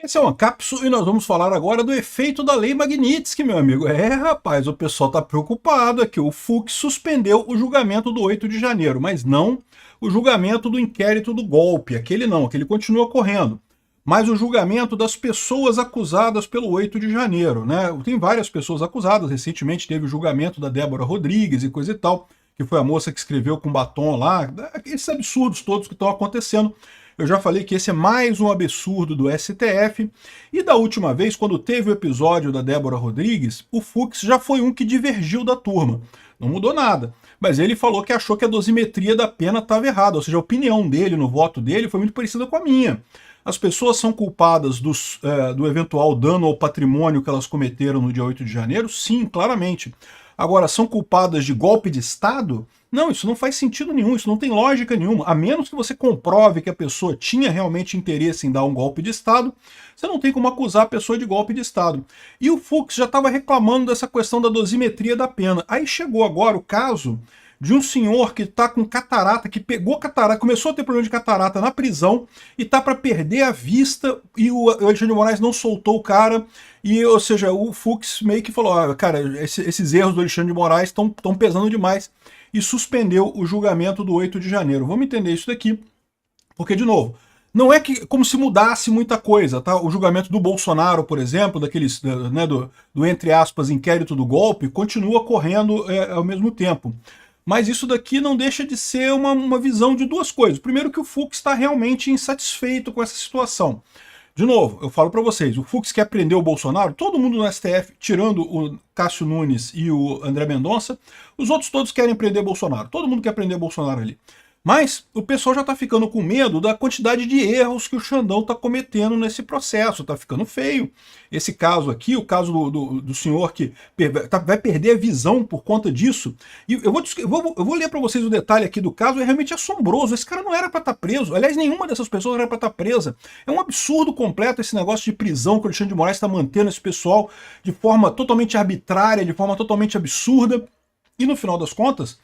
Esse é uma cápsula e nós vamos falar agora do efeito da Lei Magnitsky, meu amigo. Rapaz, o pessoal está preocupado aqui. O Fux suspendeu o julgamento do 8 de janeiro, mas não o julgamento do inquérito do golpe. Aquele não, aquele continua correndo. Mas o julgamento das pessoas acusadas pelo 8 de janeiro, né? Tem várias pessoas acusadas. Recentemente teve o julgamento da Débora Rodrigues e coisa e tal, que foi a moça que escreveu com batom lá. Esses absurdos todos que estão acontecendo. Eu já falei que esse é mais um absurdo do STF, e da última vez, quando teve o episódio da Débora Rodrigues, o Fux já foi um que divergiu da turma. Não mudou nada, mas ele falou que achou que a dosimetria da pena estava errada, ou seja, a opinião dele no voto dele foi muito parecida com a minha. As pessoas são culpadas do eventual dano ao patrimônio que elas cometeram no dia 8 de janeiro? Sim, claramente. Agora, são culpadas de golpe de Estado? Não, isso não faz sentido nenhum, isso não tem lógica nenhuma. A menos que você comprove que a pessoa tinha realmente interesse em dar um golpe de Estado, você não tem como acusar a pessoa de golpe de Estado. E o Fux já estava reclamando dessa questão da dosimetria da pena. Aí chegou agora o caso de um senhor que está com catarata, que pegou catarata, começou a ter problema de catarata na prisão e está para perder a vista, e o Alexandre de Moraes não soltou o cara, e, ou seja, o Fux meio que falou, cara, esses erros do Alexandre de Moraes estão pesando demais, e suspendeu o julgamento do 8 de janeiro. Vamos entender isso daqui, porque, de novo, não é que como se mudasse muita coisa, tá? O julgamento do Bolsonaro, por exemplo, daqueles, né, do entre aspas, inquérito do golpe, continua correndo ao mesmo tempo. Mas isso daqui não deixa de ser uma visão de duas coisas. Primeiro, que o Fux está realmente insatisfeito com essa situação. De novo, eu falo para vocês, o Fux quer prender o Bolsonaro, todo mundo no STF, tirando o Cássio Nunes e o André Mendonça, os outros todos querem prender Bolsonaro, todo mundo quer prender Bolsonaro ali. Mas o pessoal já está ficando com medo da quantidade de erros que o Xandão está cometendo nesse processo, está ficando feio. Esse caso aqui, o caso do senhor que vai perder a visão por conta disso. E eu vou ler para vocês o detalhe aqui do caso, é realmente assombroso. Esse cara não era para estar preso, aliás, nenhuma dessas pessoas era para estar presa. É um absurdo completo esse negócio de prisão que o Alexandre de Moraes está mantendo esse pessoal de forma totalmente arbitrária, de forma totalmente absurda. E no final das contas,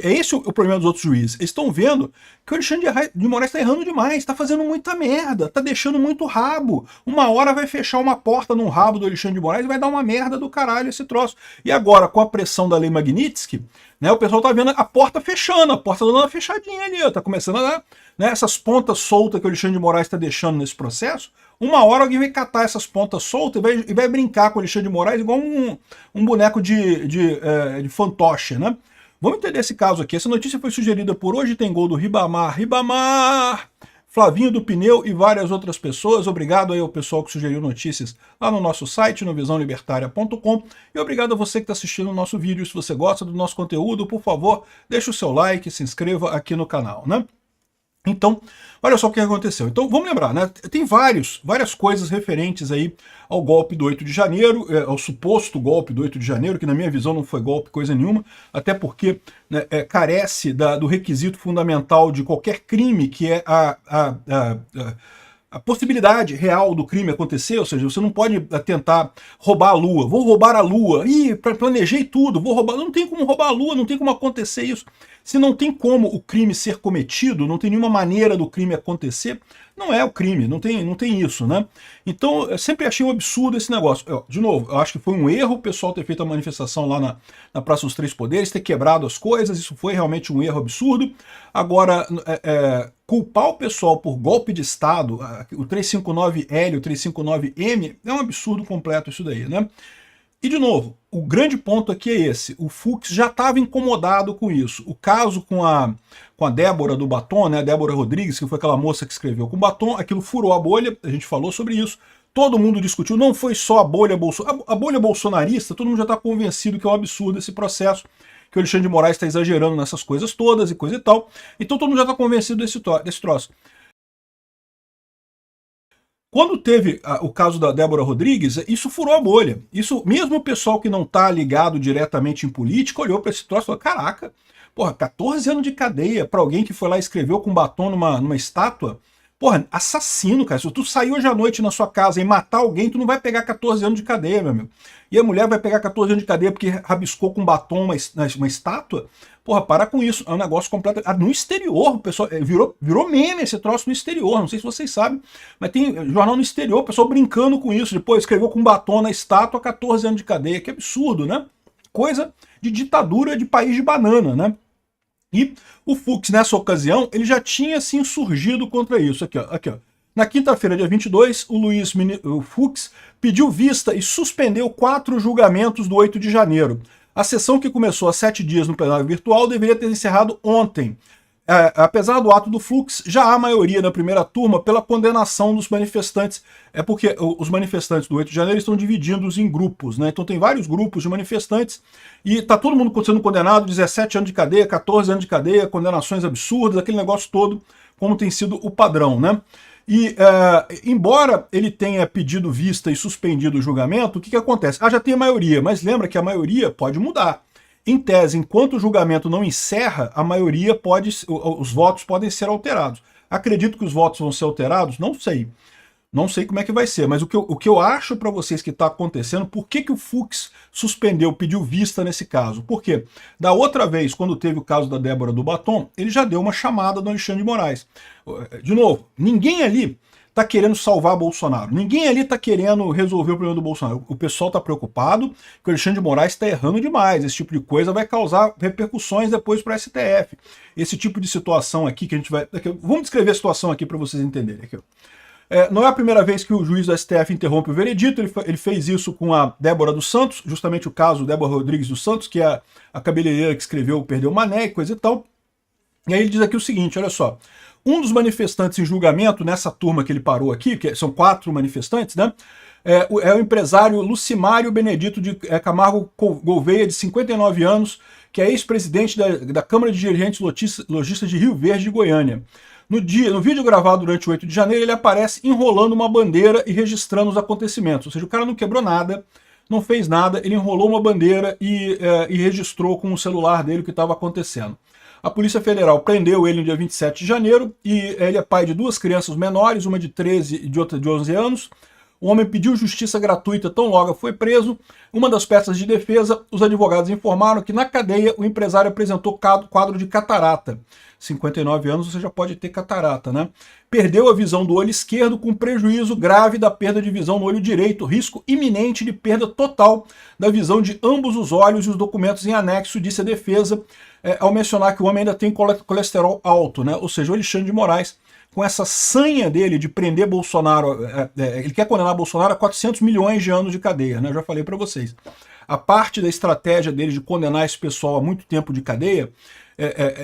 é esse o problema dos outros juízes. Eles estão vendo que o Alexandre de Moraes está errando demais, está fazendo muita merda, está deixando muito rabo. Uma hora vai fechar uma porta no rabo do Alexandre de Moraes e vai dar uma merda do caralho esse troço. E agora, com a pressão da Lei Magnitsky, né, o pessoal está vendo a porta fechando, a porta dando uma fechadinha ali, está começando a dar, né, essas pontas soltas que o Alexandre de Moraes está deixando nesse processo. Uma hora alguém vai catar essas pontas soltas e vai brincar com o Alexandre de Moraes igual um boneco de fantoche, né? Vamos entender esse caso aqui. Essa notícia foi sugerida por Hoje Tem Gol do Ribamar, Flavinho do Pneu e várias outras pessoas. Obrigado aí ao pessoal que sugeriu notícias lá no nosso site, no visãolibertaria.com. E obrigado a você que está assistindo o nosso vídeo. Se você gosta do nosso conteúdo, por favor, deixe o seu like, se inscreva aqui no canal, né? Então, olha só o que aconteceu. Então, vamos lembrar, né? Tem várias coisas referentes aí ao golpe do 8 de janeiro, ao suposto golpe do 8 de janeiro, que na minha visão não foi golpe coisa nenhuma, até porque, né, carece do requisito fundamental de qualquer crime, que é a possibilidade real do crime acontecer, ou seja, você não pode tentar roubar a Lua. Vou roubar a Lua. Ih, planejei tudo, vou roubar. Não tem como roubar a Lua, não tem como acontecer isso. Se não tem como o crime ser cometido, não tem nenhuma maneira do crime acontecer, não é o crime, não tem isso, né? Então, eu sempre achei um absurdo esse negócio. De novo, eu acho que foi um erro o pessoal ter feito a manifestação lá na Praça dos Três Poderes, ter quebrado as coisas, isso foi realmente um erro absurdo. Agora, culpar o pessoal por golpe de Estado, o 359L, o 359M, é um absurdo completo isso daí, né? E, de novo, o grande ponto aqui é esse. O Fux já estava incomodado com isso. O caso com a Débora do batom, né, a Débora Rodrigues, que foi aquela moça que escreveu com batom, aquilo furou a bolha, a gente falou sobre isso. Todo mundo discutiu, não foi só a bolha a bolha bolsonarista, todo mundo já está convencido que é um absurdo esse processo, que o Alexandre de Moraes está exagerando nessas coisas todas e coisa e tal. Então todo mundo já está convencido desse troço. Quando teve o caso da Débora Rodrigues, isso furou a bolha. Isso, mesmo o pessoal que não está ligado diretamente em política, olhou para esse troço e falou, caraca, porra, 14 anos de cadeia para alguém que foi lá e escreveu com batom numa estátua. Porra, assassino, cara. Se tu sair hoje à noite na sua casa e matar alguém, tu não vai pegar 14 anos de cadeia, meu amigo. E a mulher vai pegar 14 anos de cadeia porque rabiscou com batom uma estátua? Porra, para com isso. É um negócio completo. No exterior, o pessoal virou meme esse troço no exterior. Não sei se vocês sabem, mas tem jornal no exterior, o pessoal brincando com isso. Depois escreveu com batom na estátua, 14 anos de cadeia. Que absurdo, né? Coisa de ditadura de país de banana, né? E o Fux, nessa ocasião, ele já tinha se insurgido contra isso. Aqui, ó. Na quinta-feira, dia 22, o Fux pediu vista e suspendeu 4 julgamentos do 8 de janeiro. A sessão, que começou há 7 dias no plenário virtual, deveria ter encerrado ontem. Apesar do ato do Fux, já há maioria na primeira turma pela condenação dos manifestantes. É porque os manifestantes do 8 de janeiro estão divididos em grupos, né? Então tem vários grupos de manifestantes e tá todo mundo sendo condenado, 17 anos de cadeia, 14 anos de cadeia, condenações absurdas, aquele negócio todo, como tem sido o padrão, né? E, embora ele tenha pedido vista e suspendido o julgamento, o que acontece? Já tem a maioria, mas lembra que a maioria pode mudar. Em tese, enquanto o julgamento não encerra, a maioria os votos podem ser alterados. Acredito que os votos vão ser alterados? Não sei. Não sei como é que vai ser, mas o que eu acho para vocês que está acontecendo, por que o Fux pediu vista nesse caso? Porque da outra vez, quando teve o caso da Débora do Batom, ele já deu uma chamada do Alexandre de Moraes. De novo, ninguém ali está querendo salvar Bolsonaro. Ninguém ali está querendo resolver o problema do Bolsonaro. O pessoal está preocupado que o Alexandre de Moraes está errando demais. Esse tipo de coisa vai causar repercussões depois para o STF. Esse tipo de situação aqui que a gente vai... Vamos descrever a situação aqui para vocês entenderem. Aqui, não é a primeira vez que o juiz do STF interrompe o veredito. Ele fez isso com a Débora dos Santos, justamente o caso Débora Rodrigues dos Santos, que é a cabeleireira que escreveu Perdeu o Mané e coisa e tal. E aí ele diz aqui o seguinte, olha só. Um dos manifestantes em julgamento, nessa turma que ele parou aqui, que são 4 manifestantes, né? É o empresário Lucimário Benedito de Camargo Gouveia, de 59 anos, que é ex-presidente da Câmara de Dirigentes Lojistas de Rio Verde, de Goiânia. No vídeo gravado durante o 8 de janeiro, ele aparece enrolando uma bandeira e registrando os acontecimentos. Ou seja, o cara não quebrou nada, não fez nada, ele enrolou uma bandeira e registrou com o celular dele o que estava acontecendo. A Polícia Federal prendeu ele no dia 27 de janeiro e ele é pai de 2 crianças menores, uma de 13 e outra de 11 anos. O homem pediu justiça gratuita tão logo foi preso. Uma das peças de defesa, os advogados informaram que na cadeia o empresário apresentou quadro de catarata. 59 anos você já pode ter catarata, né? Perdeu a visão do olho esquerdo com prejuízo grave da perda de visão no olho direito, risco iminente de perda total da visão de ambos os olhos e os documentos em anexo, disse a defesa, ao mencionar que o homem ainda tem colesterol alto, né? Ou seja, o Alexandre de Moraes, com essa sanha dele de prender Bolsonaro, ele quer condenar Bolsonaro a 400 milhões de anos de cadeia, né? Eu já falei para vocês. A parte da estratégia dele de condenar esse pessoal a muito tempo de cadeia,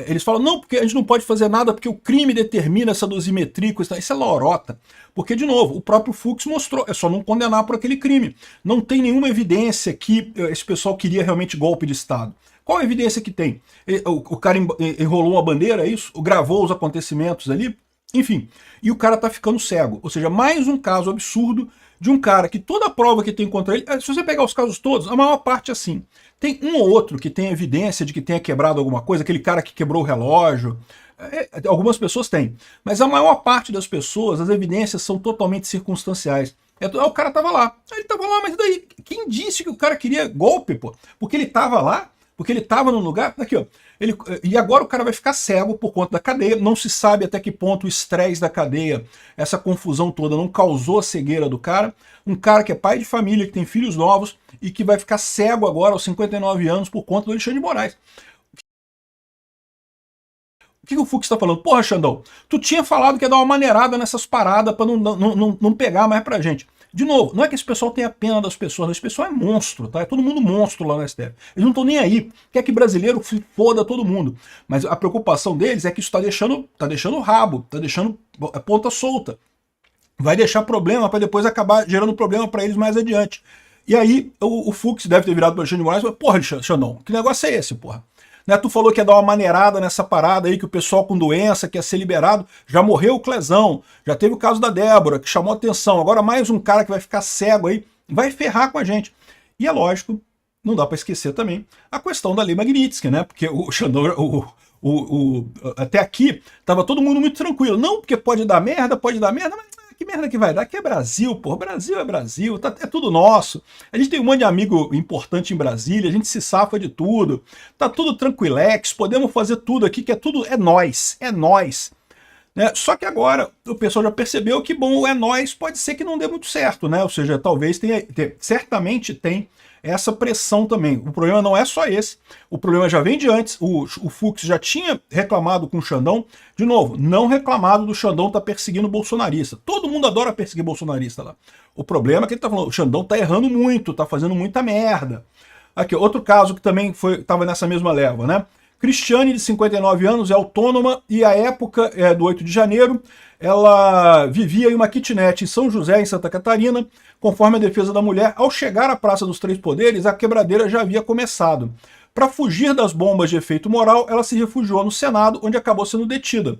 eles falam, não, porque a gente não pode fazer nada porque o crime determina essa dosimetria, isso é lorota. Porque, de novo, o próprio Fux mostrou, é só não condenar por aquele crime. Não tem nenhuma evidência que esse pessoal queria realmente golpe de Estado. Qual a evidência que tem? O cara enrolou uma bandeira, é isso? Gravou os acontecimentos ali? Enfim, e o cara tá ficando cego. Ou seja, mais um caso absurdo de um cara que toda a prova que tem contra ele, se você pegar os casos todos, a maior parte é assim. Tem um ou outro que tem evidência de que tenha quebrado alguma coisa, aquele cara que quebrou o relógio, algumas pessoas têm. Mas a maior parte das pessoas, as evidências são totalmente circunstanciais. O cara tava lá. Ele tava lá, mas daí, quem disse que o cara queria golpe, pô? Porque ele tava lá? Porque ele estava no lugar... Aqui, ó. E agora o cara vai ficar cego por conta da cadeia. Não se sabe até que ponto o estresse da cadeia, essa confusão toda, não causou a cegueira do cara. Um cara que é pai de família, que tem filhos novos e que vai ficar cego agora aos 59 anos por conta do Alexandre de Moraes. O que o Fux está falando? Porra, Xandão, tu tinha falado que ia dar uma maneirada nessas paradas para não pegar mais pra gente. De novo, não é que esse pessoal tenha pena das pessoas, esse pessoal é monstro, tá? É todo mundo monstro lá no STF. Eles não estão nem aí. Quer que brasileiro foda todo mundo. Mas a preocupação deles é que isso tá deixando rabo, tá deixando a ponta solta. Vai deixar problema para depois acabar gerando problema para eles mais adiante. E aí o Fux deve ter virado para o Alexandre de Moraes e falou, porra, Xandão, que negócio é esse, porra? Né, tu falou que ia dar uma maneirada nessa parada aí, que o pessoal com doença, que ia ser liberado, já morreu o Clezão, já teve o caso da Débora, que chamou atenção, agora mais um cara que vai ficar cego aí, vai ferrar com a gente. E é lógico, não dá para esquecer também a questão da Lei Magnitsky, né, porque o Até aqui estava todo mundo muito tranquilo. Não, porque pode dar merda, mas que merda que vai dar? Aqui é Brasil, pô. Brasil é Brasil, é tudo nosso. A gente tem um monte de amigo importante em Brasília, a gente se safa de tudo. Tá tudo tranquilex, podemos fazer tudo aqui, que é nós, é nós. Né? Só que agora o pessoal já percebeu que, bom, é nós, pode ser que não dê muito certo, né? Ou seja, talvez certamente tem essa pressão também. O problema não é só esse, o problema já vem de antes. O Fux já tinha reclamado com o Xandão, de novo, não reclamado do Xandão estar perseguindo bolsonarista. Todo mundo adora perseguir bolsonarista lá. O problema é que ele tá falando, o Xandão tá errando muito, tá fazendo muita merda. Aqui, outro caso que também estava nessa mesma leva, né? Cristiane, de 59 anos, é autônoma e à época do 8 de janeiro, ela vivia em uma kitnet em São José, em Santa Catarina. Conforme a defesa da mulher, ao chegar à Praça dos Três Poderes, a quebradeira já havia começado. Para fugir das bombas de efeito moral, ela se refugiou no Senado, onde acabou sendo detida.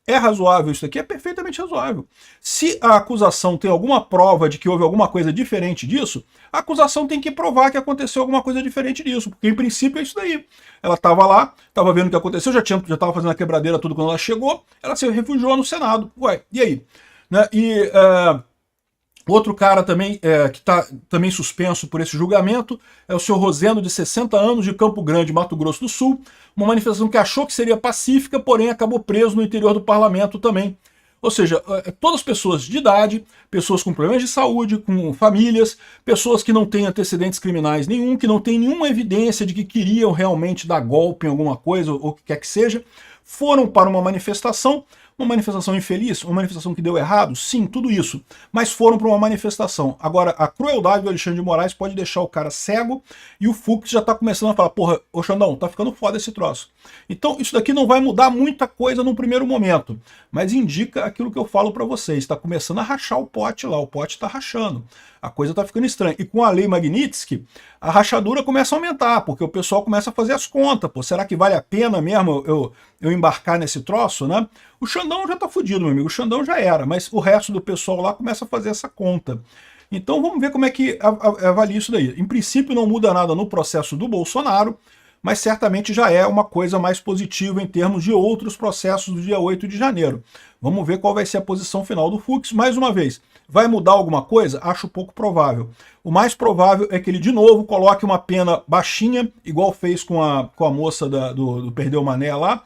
É razoável isso aqui? É perfeitamente razoável. Se a acusação tem alguma prova de que houve alguma coisa diferente disso, a acusação tem que provar que aconteceu alguma coisa diferente disso, porque em princípio é isso daí. Ela estava lá, estava vendo o que aconteceu, já estava fazendo a quebradeira tudo quando ela chegou, ela se refugiou no Senado. Ué, e aí? Né? Outro cara também que está também suspenso por esse julgamento é o senhor Rosendo, de 60 anos, de Campo Grande, Mato Grosso do Sul. Uma manifestação que achou que seria pacífica, porém acabou preso no interior do parlamento também. Ou seja, todas as pessoas de idade, pessoas com problemas de saúde, com famílias, pessoas que não têm antecedentes criminais nenhum, que não têm nenhuma evidência de que queriam realmente dar golpe em alguma coisa, ou o que quer que seja, foram para uma manifestação infeliz, uma manifestação que deu errado, sim, tudo isso, mas foram para uma manifestação. Agora, a crueldade do Alexandre de Moraes pode deixar o cara cego e o Fux já tá começando a falar, porra, ô Xandão, tá ficando foda esse troço. Então, isso daqui não vai mudar muita coisa no primeiro momento, mas indica aquilo que eu falo para vocês, tá começando a rachar o pote lá, o pote tá rachando. A coisa tá ficando estranha. E com a lei Magnitsky, a rachadura começa a aumentar, porque o pessoal começa a fazer as contas. Pô, será que vale a pena mesmo eu embarcar nesse troço, né? O Xandão já tá fudido, meu amigo. O Xandão já era, mas o resto do pessoal lá começa a fazer essa conta. Então vamos ver como é que avalia isso daí. Em princípio não muda nada no processo do Bolsonaro, mas certamente já é uma coisa mais positiva em termos de outros processos do dia 8 de janeiro. Vamos ver qual vai ser a posição final do Fux. Mais uma vez, vai mudar alguma coisa? Acho pouco provável. O mais provável é que ele, de novo, coloque uma pena baixinha, igual fez com a moça do Perdeu Mané lá,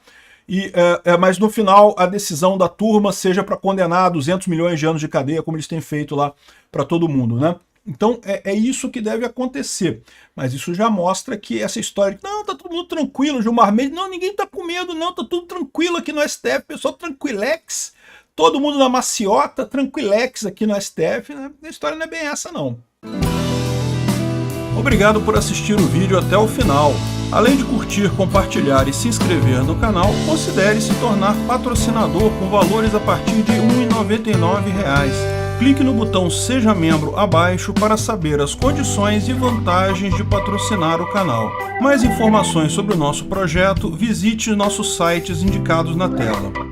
mas no final a decisão da turma seja para condenar a 200 milhões de anos de cadeia, como eles têm feito lá para todo mundo, né? Então é isso que deve acontecer. Mas isso já mostra que essa história de não, tá todo mundo tranquilo, Gilmar Mendes, não, ninguém tá com medo, não, tá tudo tranquilo aqui no STF, pessoal tranquilex, todo mundo na maciota, tranquilex aqui no STF, né? A história não é bem essa, não. Obrigado por assistir o vídeo até o final. Além de curtir, compartilhar e se inscrever no canal, considere se tornar patrocinador com valores a partir de R$ 1,99. Clique no botão Seja Membro abaixo para saber as condições e vantagens de patrocinar o canal. Mais informações sobre o nosso projeto, visite nossos sites indicados na tela.